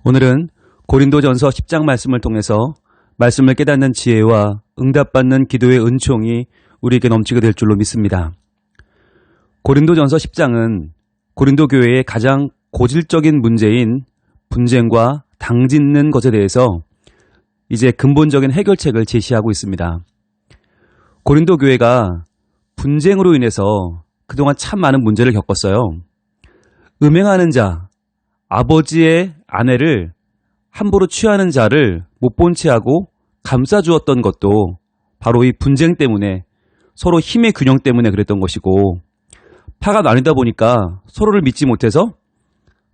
오늘은 고린도전서 10장 말씀을 통해서 말씀을 깨닫는 지혜와 응답받는 기도의 은총이 우리에게 넘치게 될 줄로 믿습니다. 고린도전서 10장은 고린도 교회의 가장 고질적인 문제인 분쟁과 당짓는 것에 대해서 이제 근본적인 해결책을 제시하고 있습니다. 고린도 교회가 분쟁으로 인해서 그동안 참 많은 문제를 겪었어요. 음행하는 자, 아버지의 아내를 함부로 취하는 자를 못 본 채 하고 감싸주었던 것도 바로 이 분쟁 때문에, 서로 힘의 균형 때문에 그랬던 것이고, 파가 나뉘다 보니까 서로를 믿지 못해서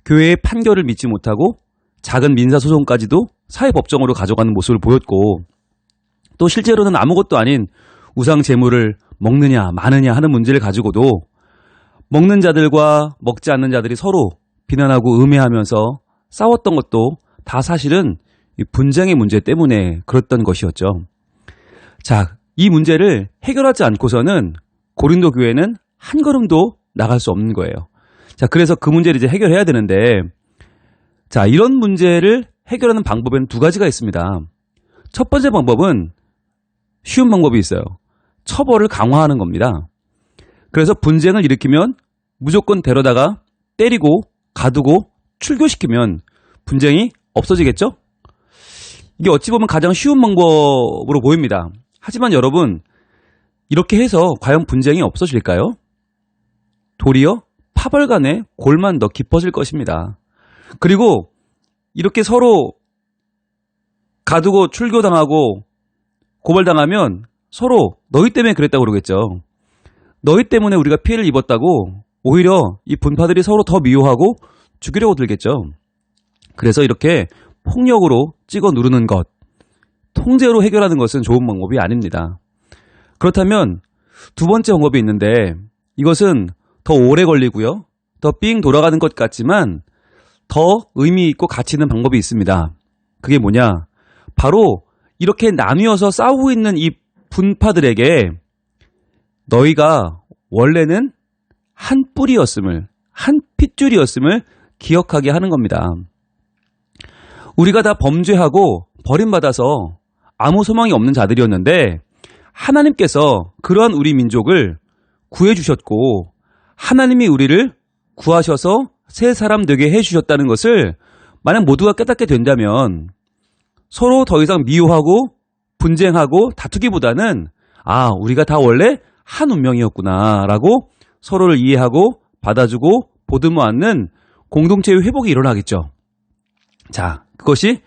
교회의 판결을 믿지 못하고 작은 민사소송까지도 사회법정으로 가져가는 모습을 보였고, 또 실제로는 아무것도 아닌 우상 제물을 먹느냐 마느냐 하는 문제를 가지고도 먹는 자들과 먹지 않는 자들이 서로 비난하고 음해하면서 싸웠던 것도 다 사실은 이 분쟁의 문제 때문에 그랬던 것이었죠. 자, 이 문제를 해결하지 않고서는 고린도 교회는 한 걸음도 나갈 수 없는 거예요. 자, 그래서 그 문제를 이제 해결해야 되는데, 자, 이런 문제를 해결하는 방법에는 두 가지가 있습니다. 첫 번째 방법은 쉬운 방법이 있어요. 처벌을 강화하는 겁니다. 그래서 분쟁을 일으키면 무조건 데려다가 때리고 가두고 출교시키면 분쟁이 없어지겠죠? 이게 어찌 보면 가장 쉬운 방법으로 보입니다. 하지만 여러분, 이렇게 해서 과연 분쟁이 없어질까요? 도리어 파벌 간의 골만 더 깊어질 것입니다. 그리고 이렇게 서로 가두고 출교당하고 고발당하면 서로 너희 때문에 그랬다고 그러겠죠. 너희 때문에 우리가 피해를 입었다고 오히려 이 분파들이 서로 더 미워하고 죽이려고 들겠죠. 그래서 이렇게 폭력으로 찍어 누르는 것, 통제로 해결하는 것은 좋은 방법이 아닙니다. 그렇다면 두 번째 방법이 있는데, 이것은 더 오래 걸리고요, 더 삥 돌아가는 것 같지만 더 의미 있고 가치 있는 방법이 있습니다. 그게 뭐냐? 바로 이렇게 나뉘어서 싸우고 있는 이 분파들에게 너희가 원래는 한 뿌리였음을, 한 핏줄이었음을 기억하게 하는 겁니다. 우리가 다 범죄하고 버림받아서 아무 소망이 없는 자들이었는데, 하나님께서 그러한 우리 민족을 구해주셨고, 하나님이 우리를 구하셔서 새 사람 되게 해주셨다는 것을 만약 모두가 깨닫게 된다면, 서로 더 이상 미워하고 분쟁하고 다투기보다는 우리가 다 원래 한 운명이었구나 라고 서로를 이해하고 받아주고 보듬어 안는 공동체의 회복이 일어나겠죠. 자, 그것이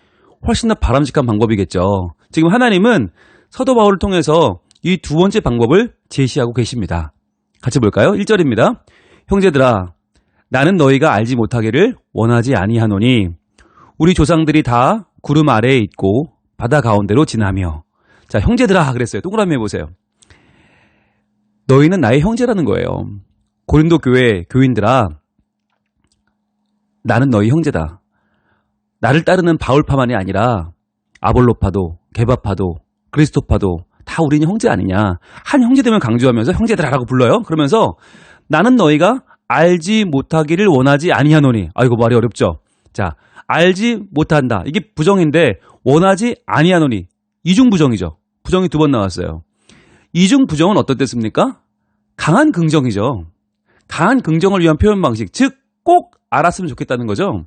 훨씬 더 바람직한 방법이겠죠. 지금 하나님은 사도 바울을 통해서 이 두 번째 방법을 제시하고 계십니다. 같이 볼까요? 1절입니다. 형제들아, 나는 너희가 알지 못하기를 원하지 아니하노니 우리 조상들이 다 구름 아래에 있고 바다 가운데로 지나며. 자, 형제들아 그랬어요. 동그라미 해보세요. 너희는 나의 형제라는 거예요. 고린도 교회 교인들아, 나는 너희 형제다. 나를 따르는 바울파만이 아니라 아볼로파도, 게바파도, 그리스도파도 다 우리는 형제 아니냐. 한 형제됨을 강조하면서 형제들아라고 불러요. 그러면서 나는 너희가 알지 못하기를 원하지 아니하노니. 이거 말이 어렵죠. 자, 알지 못한다. 이게 부정인데 원하지 아니하노니. 이중 부정이죠. 부정이 두 번 나왔어요. 이중 부정은 어떤 뜻입니까? 강한 긍정이죠. 강한 긍정을 위한 표현 방식. 즉, 꼭 알았으면 좋겠다는 거죠.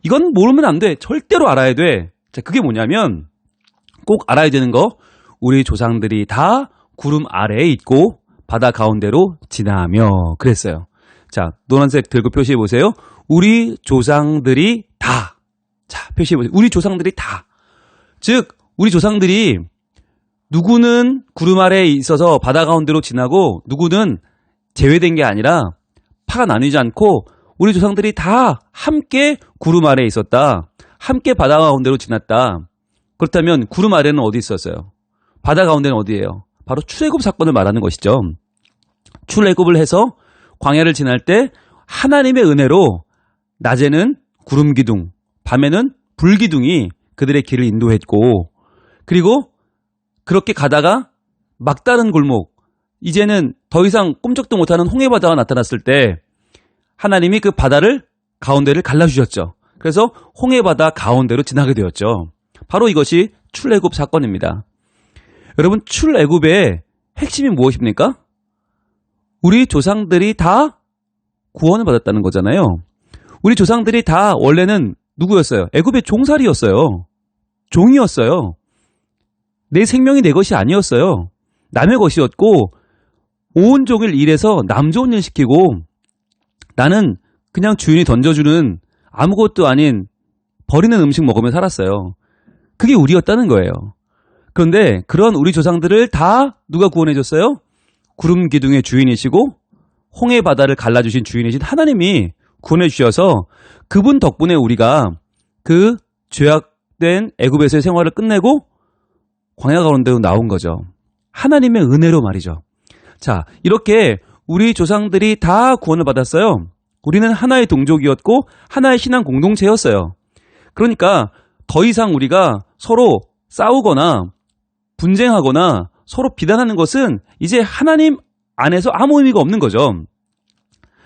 이건 모르면 안 돼. 절대로 알아야 돼. 자, 그게 뭐냐면 꼭 알아야 되는 거, 우리 조상들이 다 구름 아래에 있고 바다 가운데로 지나며 그랬어요. 자, 노란색 들고 표시해 보세요. 우리 조상들이 다. 자, 표시해 보세요. 우리 조상들이 다. 즉, 우리 조상들이 누구는 구름 아래에 있어서 바다 가운데로 지나고 누구는 제외된 게 아니라 파가 나뉘지 않고 우리 조상들이 다 함께 구름 아래에 있었다. 함께 바다 가운데로 지났다. 그렇다면 구름 아래는 어디 있었어요? 바다 가운데는 어디예요? 바로 출애굽 사건을 말하는 것이죠. 출애굽을 해서 광야를 지날 때 하나님의 은혜로 낮에는 구름 기둥, 밤에는 불 기둥이 그들의 길을 인도했고, 그리고 그렇게 가다가 막다른 골목, 이제는 더 이상 꼼짝도 못하는 홍해 바다가 나타났을 때 하나님이 그 바다를 가운데를 갈라주셨죠. 그래서 홍해바다 가운데로 지나게 되었죠. 바로 이것이 출애굽 사건입니다. 여러분, 출애굽의 핵심이 무엇입니까? 우리 조상들이 다 구원을 받았다는 거잖아요. 우리 조상들이 다 원래는 누구였어요? 애굽의 종살이였어요. 종이었어요. 내 생명이 내 것이 아니었어요. 남의 것이었고 온종일 일해서 남 좋은 일 시키고 나는 그냥 주인이 던져주는 아무것도 아닌 버리는 음식 먹으며 살았어요. 그게 우리였다는 거예요. 그런데 그런 우리 조상들을 다 누가 구원해줬어요? 구름 기둥의 주인이시고 홍해 바다를 갈라주신 주인이신 하나님이 구원해 주셔서 그분 덕분에 우리가 그 죄악된 애굽에서의 생활을 끝내고 광야 가운데로 나온 거죠. 하나님의 은혜로 말이죠. 자, 이렇게 우리 조상들이 다 구원을 받았어요. 우리는 하나의 동족이었고 하나의 신앙 공동체였어요. 그러니까 더 이상 우리가 서로 싸우거나 분쟁하거나 서로 비난하는 것은 이제 하나님 안에서 아무 의미가 없는 거죠.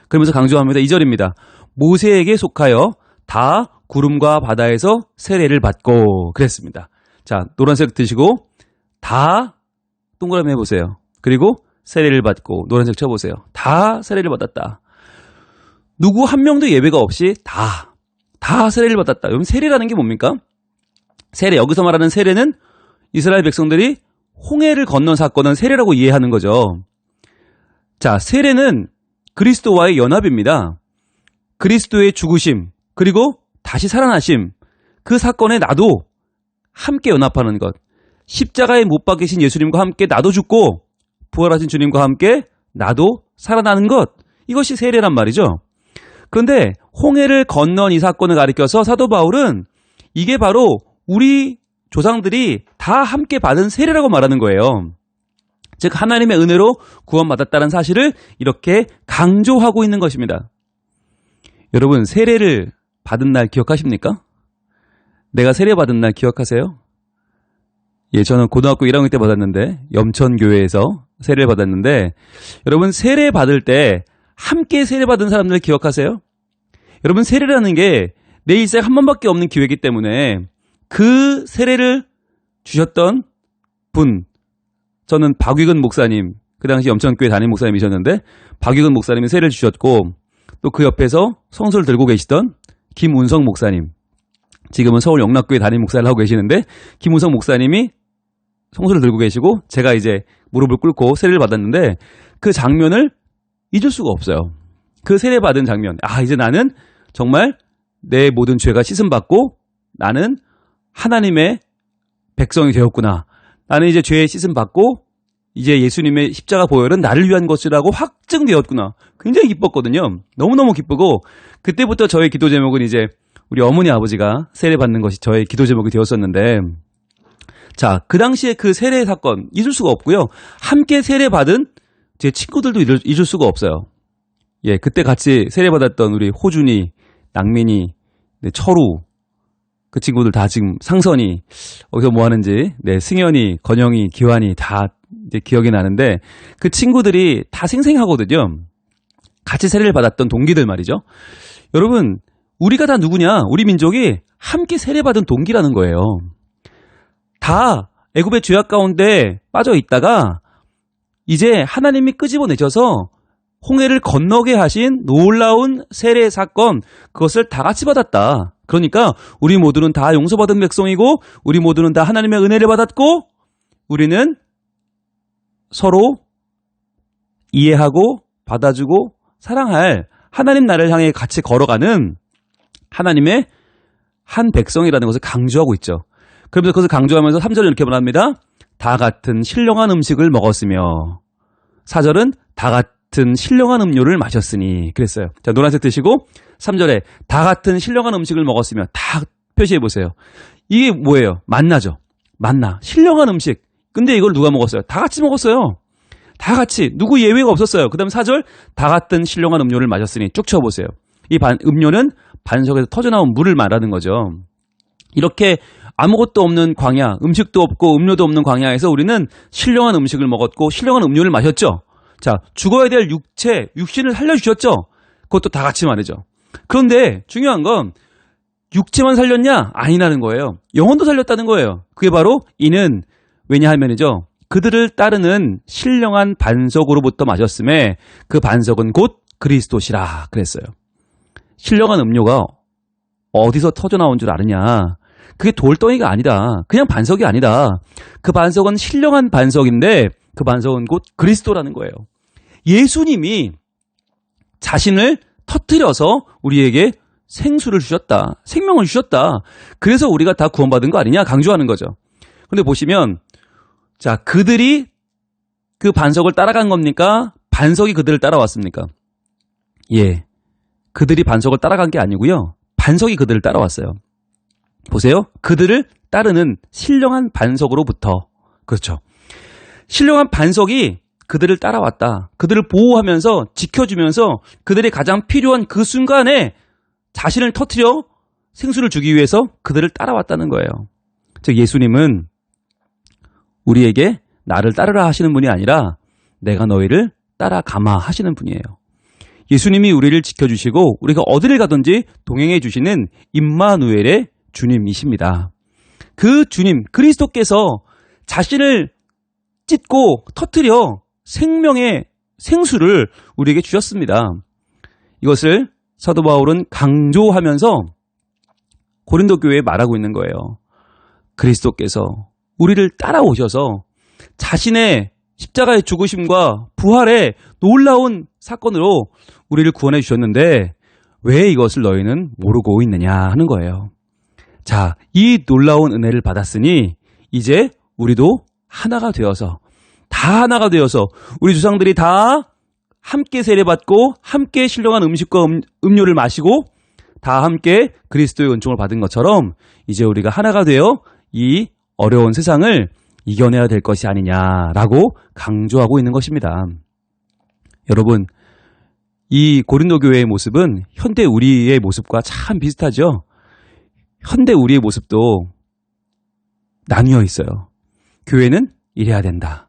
그러면서 강조합니다. 2절입니다. 모세에게 속하여 다 구름과 바다에서 세례를 받고 그랬습니다. 자, 노란색 드시고 다 동그라미 해보세요. 그리고 세례를 받고 노란색 쳐보세요. 다 세례를 받았다. 누구 한 명도 예외가 없이 다 세례를 받았다. 여러분, 세례라는 게 뭡니까? 세례, 여기서 말하는 세례는 이스라엘 백성들이 홍해를 건넌 사건은 세례라고 이해하는 거죠. 자, 세례는 그리스도와의 연합입니다. 그리스도의 죽으심, 그리고 다시 살아나심, 그 사건에 나도 함께 연합하는 것. 십자가에 못 박히신 예수님과 함께 나도 죽고 부활하신 주님과 함께 나도 살아나는 것. 이것이 세례란 말이죠. 그런데 홍해를 건넌 이 사건을 가리켜서 사도 바울은 이게 바로 우리 조상들이 다 함께 받은 세례라고 말하는 거예요. 즉 하나님의 은혜로 구원받았다는 사실을 이렇게 강조하고 있는 것입니다. 여러분, 세례를 받은 날 기억하십니까? 내가 세례 받은 날 기억하세요? 예, 저는 고등학교 1학년 때 받았는데 염천교회에서 세례를 받았는데 여러분, 세례 받을 때 함께 세례 받은 사람들 기억하세요? 여러분, 세례라는 게 내 일생에 한 번밖에 없는 기회이기 때문에 그 세례를 주셨던 분, 저는 박위근 목사님, 그 당시 염천교회 담임 목사님이셨는데 박위근 목사님이 세례를 주셨고 또 그 옆에서 성소를 들고 계시던 김운성 목사님, 지금은 서울 영락교회 담임 목사를 하고 계시는데 김운성 목사님이 성소를 들고 계시고 제가 이제 무릎을 꿇고 세례를 받았는데 그 장면을 잊을 수가 없어요. 그 세례 받은 장면, 이제 나는 정말 내 모든 죄가 씻음받고 나는 하나님의 백성이 되었구나. 나는 이제 죄에 씻음받고 이제 예수님의 십자가 보혈은 나를 위한 것이라고 확증되었구나. 굉장히 기뻤거든요. 너무너무 기쁘고 그때부터 저의 기도 제목은 이제 우리 어머니 아버지가 세례 받는 것이 저의 기도 제목이 되었었는데, 자, 그 당시에 그 세례 사건 잊을 수가 없고요. 함께 세례 받은 제 친구들도 잊을 수가 없어요. 예, 그때 같이 세례 받았던 우리 호준이, 낙민이, 철우, 그 친구들 다 지금 상선이 어디서 뭐 하는지, 승현이, 건영이, 기환이 다 이제 기억이 나는데 그 친구들이 다 생생하거든요. 같이 세례를 받았던 동기들 말이죠. 여러분, 우리가 다 누구냐? 우리 민족이 함께 세례받은 동기라는 거예요. 다 애굽의 죄악 가운데 빠져 있다가 이제 하나님이 끄집어내셔서 홍해를 건너게 하신 놀라운 세례 사건, 그것을 다 같이 받았다. 그러니까 우리 모두는 다 용서받은 백성이고 우리 모두는 다 하나님의 은혜를 받았고 우리는 서로 이해하고 받아주고 사랑할 하나님 나라를 향해 같이 걸어가는 하나님의 한 백성이라는 것을 강조하고 있죠. 그러면서 그것을 강조하면서 3절은 이렇게 말합니다. 다 같은 신령한 음식을 먹었으며, 4절은 다 같은 신령한 음료를 마셨으니 그랬어요. 자, 노란색 드시고 3절에 다 같은 신령한 음식을 먹었으며, 다 표시해 보세요. 이게 뭐예요? 만나죠. 만나. 신령한 음식. 근데 이걸 누가 먹었어요? 다 같이 먹었어요. 다 같이. 누구 예외가 없었어요. 그 다음 4절 다 같은 신령한 음료를 마셨으니 쭉 쳐보세요. 이 음료는 반석에서 터져나온 물을 말하는 거죠. 이렇게 아무것도 없는 광야, 음식도 없고 음료도 없는 광야에서 우리는 신령한 음식을 먹었고 신령한 음료를 마셨죠. 자, 죽어야 될 육신을 살려주셨죠. 그것도 다 같이 말이죠. 그런데 중요한 건 육체만 살렸냐? 아니라는 거예요. 영혼도 살렸다는 거예요. 그게 바로 이는 왜냐하면이죠. 그들을 따르는 신령한 반석으로부터 마셨음에 그 반석은 곧 그리스도시라 그랬어요. 신령한 음료가 어디서 터져나온 줄 아느냐? 그게 돌덩이가 아니다. 그냥 반석이 아니다. 그 반석은 신령한 반석인데 그 반석은 곧 그리스도라는 거예요. 예수님이 자신을 터뜨려서 우리에게 생수를 주셨다. 생명을 주셨다. 그래서 우리가 다 구원받은 거 아니냐 강조하는 거죠. 근데 보시면 자, 그들이 그 반석을 따라간 겁니까? 반석이 그들을 따라왔습니까? 예. 그들이 반석을 따라간 게 아니고요. 반석이 그들을 따라왔어요. 보세요. 그들을 따르는 신령한 반석으로부터. 그렇죠. 신령한 반석이 그들을 따라왔다. 그들을 보호하면서 지켜주면서 그들이 가장 필요한 그 순간에 자신을 터뜨려 생수를 주기 위해서 그들을 따라왔다는 거예요. 즉 예수님은 우리에게 나를 따르라 하시는 분이 아니라 내가 너희를 따라가마 하시는 분이에요. 예수님이 우리를 지켜주시고 우리가 어디를 가든지 동행해 주시는 임마누엘의 주님이십니다. 그 주님 그리스도께서 자신을 찢고 터뜨려 생명의 생수를 우리에게 주셨습니다. 이것을 사도 바울은 강조하면서 고린도 교회에 말하고 있는 거예요. 그리스도께서 우리를 따라오셔서 자신의 십자가의 죽으심과 부활의 놀라운 사건으로 우리를 구원해 주셨는데 왜 이것을 너희는 모르고 있느냐 하는 거예요. 자, 이 놀라운 은혜를 받았으니 이제 우리도 하나가 되어서 다 하나가 되어서 우리 조상들이 다 함께 세례받고 함께 신령한 음식과 음료를 마시고 다 함께 그리스도의 은총을 받은 것처럼 이제 우리가 하나가 되어 이 어려운 세상을 이겨내야 될 것이 아니냐라고 강조하고 있는 것입니다. 여러분, 이 고린도 교회의 모습은 현대 우리의 모습과 참 비슷하죠? 현대 우리의 모습도 나뉘어 있어요. 교회는 이래야 된다.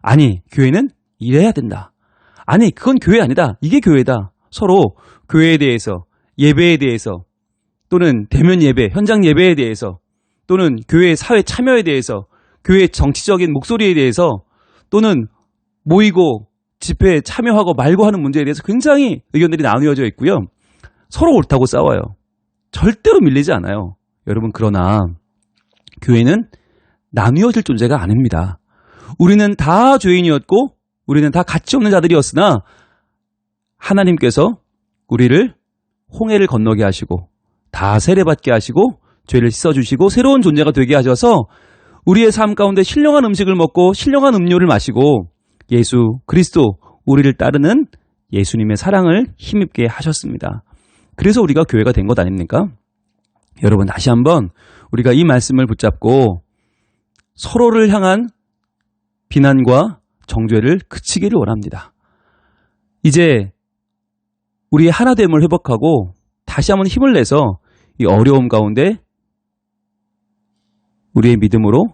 아니, 교회는 이래야 된다. 아니, 그건 교회 아니다. 이게 교회다. 서로 교회에 대해서, 예배에 대해서, 또는 대면 예배, 현장 예배에 대해서, 또는 교회 사회 참여에 대해서, 교회의 정치적인 목소리에 대해서, 또는 모이고 집회에 참여하고 말고 하는 문제에 대해서 굉장히 의견들이 나뉘어져 있고요. 서로 옳다고 싸워요. 절대로 밀리지 않아요. 여러분, 그러나 교회는 나뉘어질 존재가 아닙니다. 우리는 다 죄인이었고 우리는 다 가치 없는 자들이었으나 하나님께서 우리를 홍해를 건너게 하시고 다 세례받게 하시고 죄를 씻어주시고 새로운 존재가 되게 하셔서 우리의 삶 가운데 신령한 음식을 먹고 신령한 음료를 마시고 예수 그리스도 우리를 따르는 예수님의 사랑을 힘입게 하셨습니다. 그래서 우리가 교회가 된 것 아닙니까? 여러분, 다시 한번 우리가 이 말씀을 붙잡고 서로를 향한 비난과 정죄를 그치기를 원합니다. 이제 우리의 하나됨을 회복하고 다시 한번 힘을 내서 이 어려움 가운데 우리의 믿음으로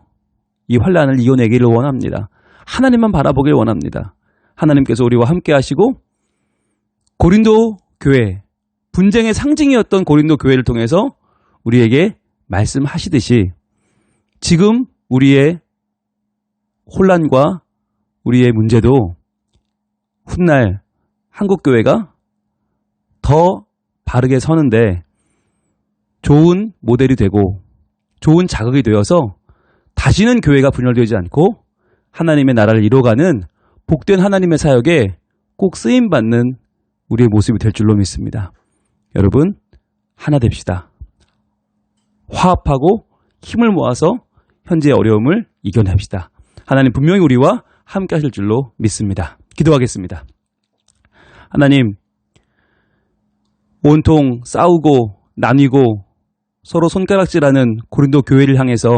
이 환난을 이겨내기를 원합니다. 하나님만 바라보길 원합니다. 하나님께서 우리와 함께 하시고 고린도 교회, 분쟁의 상징이었던 고린도 교회를 통해서 우리에게 말씀하시듯이 지금 우리의 혼란과 우리의 문제도 훗날 한국교회가 더 바르게 서는데 좋은 모델이 되고 좋은 자극이 되어서 다시는 교회가 분열되지 않고 하나님의 나라를 이뤄가는 복된 하나님의 사역에 꼭 쓰임받는 우리의 모습이 될 줄로 믿습니다. 여러분, 하나 됩시다. 화합하고 힘을 모아서 현재의 어려움을 이겨냅시다. 하나님 분명히 우리와 함께 하실 줄로 믿습니다. 기도하겠습니다. 하나님, 온통 싸우고 나뉘고 서로 손가락질하는 고린도 교회를 향해서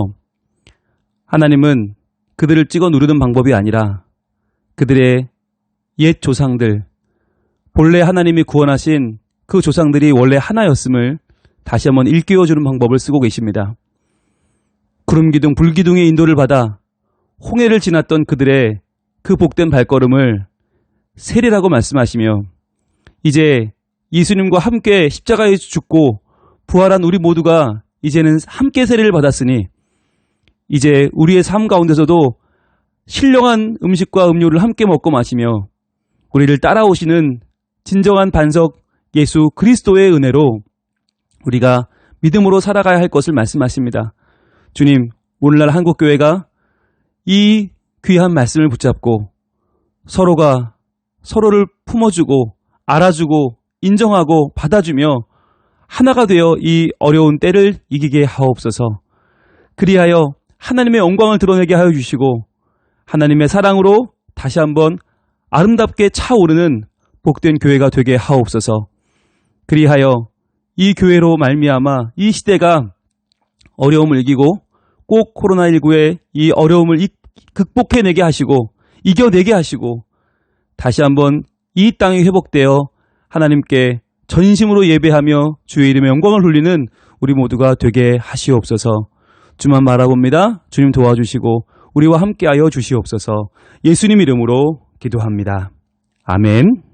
하나님은 그들을 찍어 누르는 방법이 아니라 그들의 옛 조상들, 본래 하나님이 구원하신 그 조상들이 원래 하나였음을 다시 한번 일깨워주는 방법을 쓰고 계십니다. 구름기둥, 불기둥의 인도를 받아 홍해를 지났던 그들의 그 복된 발걸음을 세례라고 말씀하시며 이제 예수님과 함께 십자가에 죽고 부활한 우리 모두가 이제는 함께 세례를 받았으니 이제 우리의 삶 가운데서도 신령한 음식과 음료를 함께 먹고 마시며 우리를 따라오시는 진정한 반석 예수 그리스도의 은혜로 우리가 믿음으로 살아가야 할 것을 말씀하십니다. 주님, 오늘날 한국교회가 이 귀한 말씀을 붙잡고 서로가 서로를 품어주고 알아주고 인정하고 받아주며 하나가 되어 이 어려운 때를 이기게 하옵소서. 그리하여 하나님의 영광을 드러내게 하여 주시고 하나님의 사랑으로 다시 한번 아름답게 차오르는 복된 교회가 되게 하옵소서. 그리하여 이 교회로 말미암아 이 시대가 어려움을 이기고 꼭 코로나19의 이 어려움을 극복해내게 하시고 이겨내게 하시고 다시 한번 이 땅이 회복되어 하나님께 전심으로 예배하며 주의 이름의 영광을 돌리는 우리 모두가 되게 하시옵소서. 주만 바라봅니다. 주님 도와주시고 우리와 함께하여 주시옵소서. 예수님 이름으로 기도합니다. 아멘.